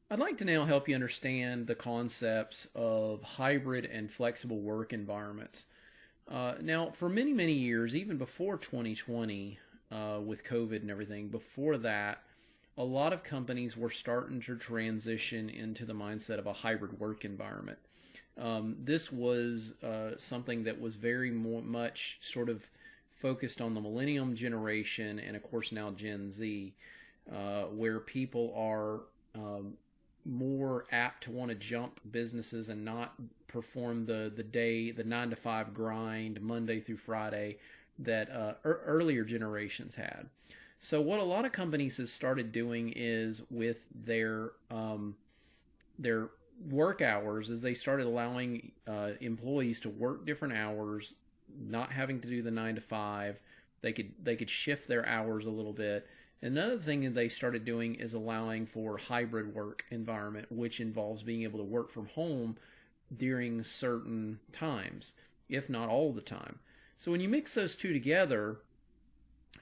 I'd like to now help you understand the concepts of hybrid and flexible work environments. Now, for many, many years, even before 2020, with COVID and everything, before that, a lot of companies were starting to transition into the mindset of a hybrid work environment. This was something that was very much sort of focused on the millennium generation and, of course, now Gen Z, where people are more apt to want to jump businesses and not perform the 9 to 5 grind Monday through Friday that earlier generations had. So what a lot of companies have started doing is with their work hours is they started allowing employees to work different hours, not having to do the 9 to 5. They could shift their hours a little bit. Another thing that they started doing is allowing for hybrid work environment, which involves being able to work from home during certain times, if not all the time. So when you mix those two together,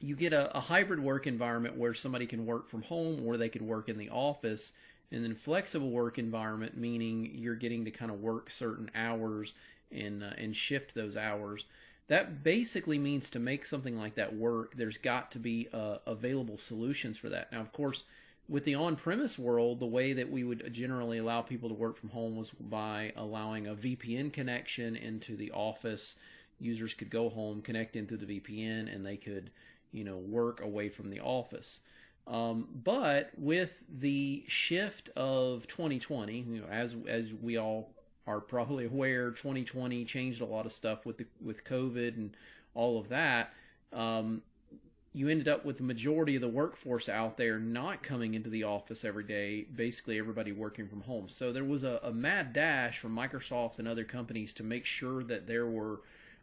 you get a hybrid work environment where somebody can work from home or they could work in the office, and then flexible work environment, meaning you're getting to kind of work certain hours and shift those hours. That basically means to make something like that work, there's got to be available solutions for that. Now, of course, with the on-premise world, the way that we would generally allow people to work from home was by allowing a VPN connection into the office. Users could go home, connect in through the VPN, and they could, work away from the office. But with the shift of 2020, as we all are probably aware, 2020 changed a lot of stuff with COVID and all of that. You ended up with the majority of the workforce out there not coming into the office every day, basically everybody working from home. So there was a mad dash from Microsoft and other companies to make sure that there were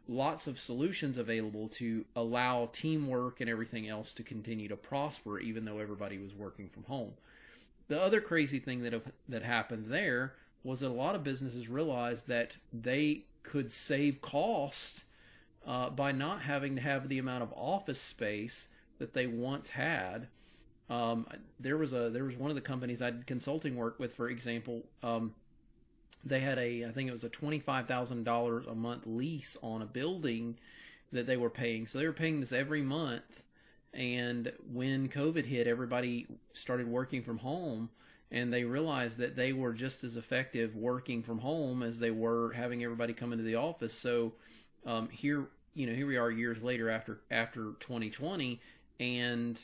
lots of solutions available to allow teamwork and everything else to continue to prosper, even though everybody was working from home. The other crazy thing that happened there was that a lot of businesses realized that they could save cost by not having to have the amount of office space that they once had. There was one of the companies I did consulting work with, for example. They had I think it was a $25,000 a month lease on a building that they were paying. So they were paying this every month. And when COVID hit, everybody started working from home, and they realized that they were just as effective working from home as they were having everybody come into the office. So here we are years later after 2020, and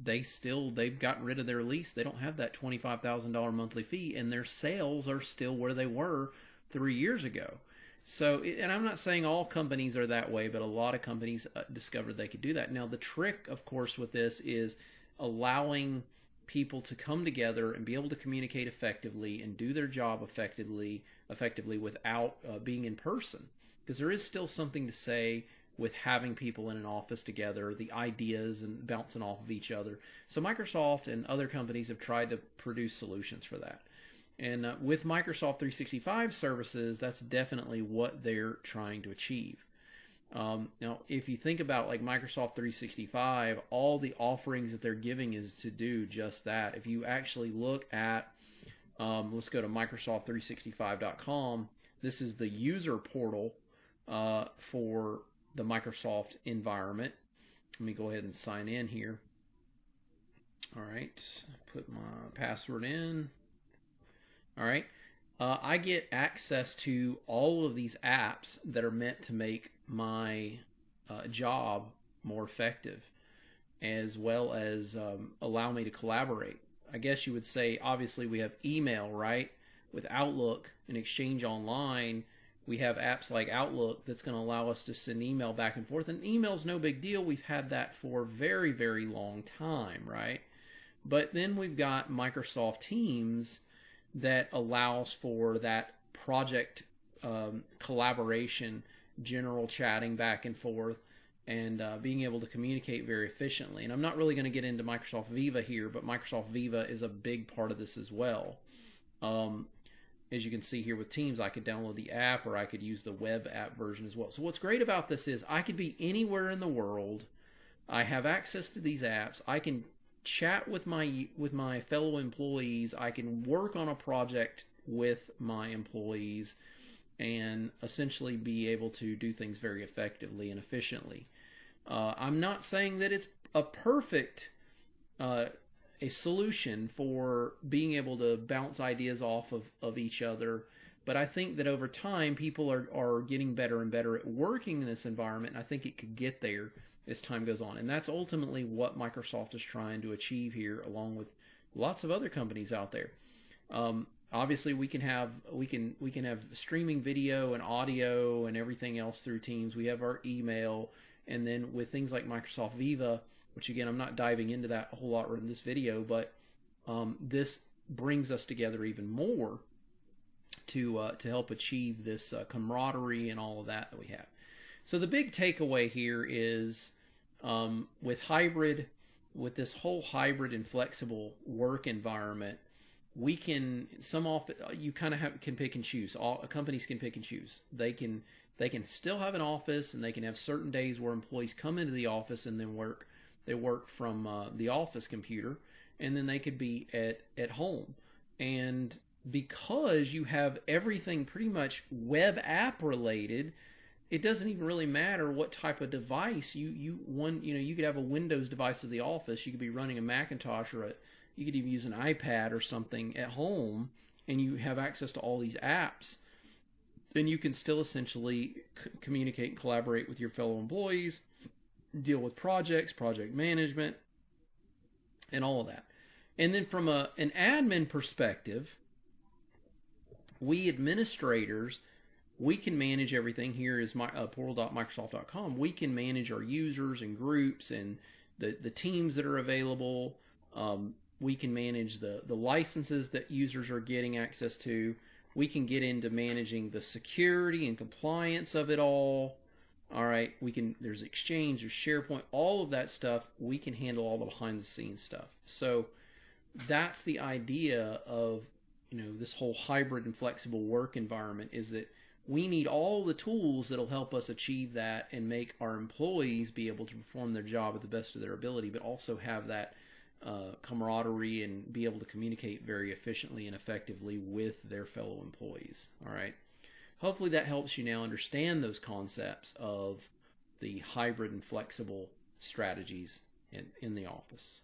they've gotten rid of their lease. They don't have that $25,000 monthly fee, and their sales are still where they were 3 years ago. So, and I'm not saying all companies are that way, but a lot of companies discovered they could do that. Now, the trick, of course, with this is allowing people to come together and be able to communicate effectively and do their job effectively without being in person. Because there is still something to say with having people in an office together, the ideas and bouncing off of each other. So Microsoft and other companies have tried to produce solutions for that. And with Microsoft 365 services, that's definitely what they're trying to achieve. Now, if you think about like Microsoft 365, all the offerings that they're giving is to do just that. If you actually look at, let's go to Microsoft365.com. This is the user portal for the Microsoft environment. Let me go ahead and sign in here. All right, put my password in. All right, I get access to all of these apps that are meant to make my job more effective, as well as allow me to collaborate. I guess you would say, obviously, we have email, right? With Outlook and Exchange Online, we have apps like Outlook that's going to allow us to send email back and forth. And email's no big deal. We've had that for a very, very long time, right? But then we've got Microsoft Teams that allows for that project collaboration, general chatting back and forth, and being able to communicate very efficiently. And I'm not really going to get into Microsoft Viva here, but Microsoft Viva is a big part of this as well. As you can see here with Teams, I could download the app, or I could use the web app version as well. So what's great about this is I could be anywhere in the world. I have access to these apps. I can chat with my fellow employees. I can work on a project with my employees and essentially be able to do things very effectively and efficiently. I'm not saying that it's a perfect a solution for being able to bounce ideas off of each other, but I think that over time people are getting better and better at working in this environment, and I think it could get there as time goes on. And that's ultimately what Microsoft is trying to achieve here, along with lots of other companies out there. Obviously, we can have streaming video and audio and everything else through Teams. We have our email, and then with things like Microsoft Viva, which again I'm not diving into that a whole lot in this video, but this brings us together even more to help achieve this camaraderie and all of that we have. So the big takeaway here is with this whole hybrid and flexible work environment, we can you kind of can pick and choose. All companies can pick and choose. They can still have an office, and they can have certain days where employees come into the office and then work from the office computer, and then they could be at home. And because you have everything pretty much web app related, it doesn't even really matter what type of device you could have a Windows device at the office, you could be running a Macintosh, or you could even use an iPad or something at home, and you have access to all these apps. Then you can still essentially communicate and collaborate with your fellow employees, deal with projects, project management, and all of that. And then from an admin perspective, we administrators, we can manage everything. Here is portal.microsoft.com. We can manage our users and groups and the teams that are available. We can manage the licenses that users are getting access to. We can get into managing the security and compliance of it all. All right, there's Exchange, there's SharePoint, all of that stuff. We can handle all the behind the scenes stuff. So that's the idea of this whole hybrid and flexible work environment, is that we need all the tools that'll help us achieve that and make our employees be able to perform their job at the best of their ability, but also have that camaraderie and be able to communicate very efficiently and effectively with their fellow employees. All right. Hopefully that helps you now understand those concepts of the hybrid and flexible strategies in the office.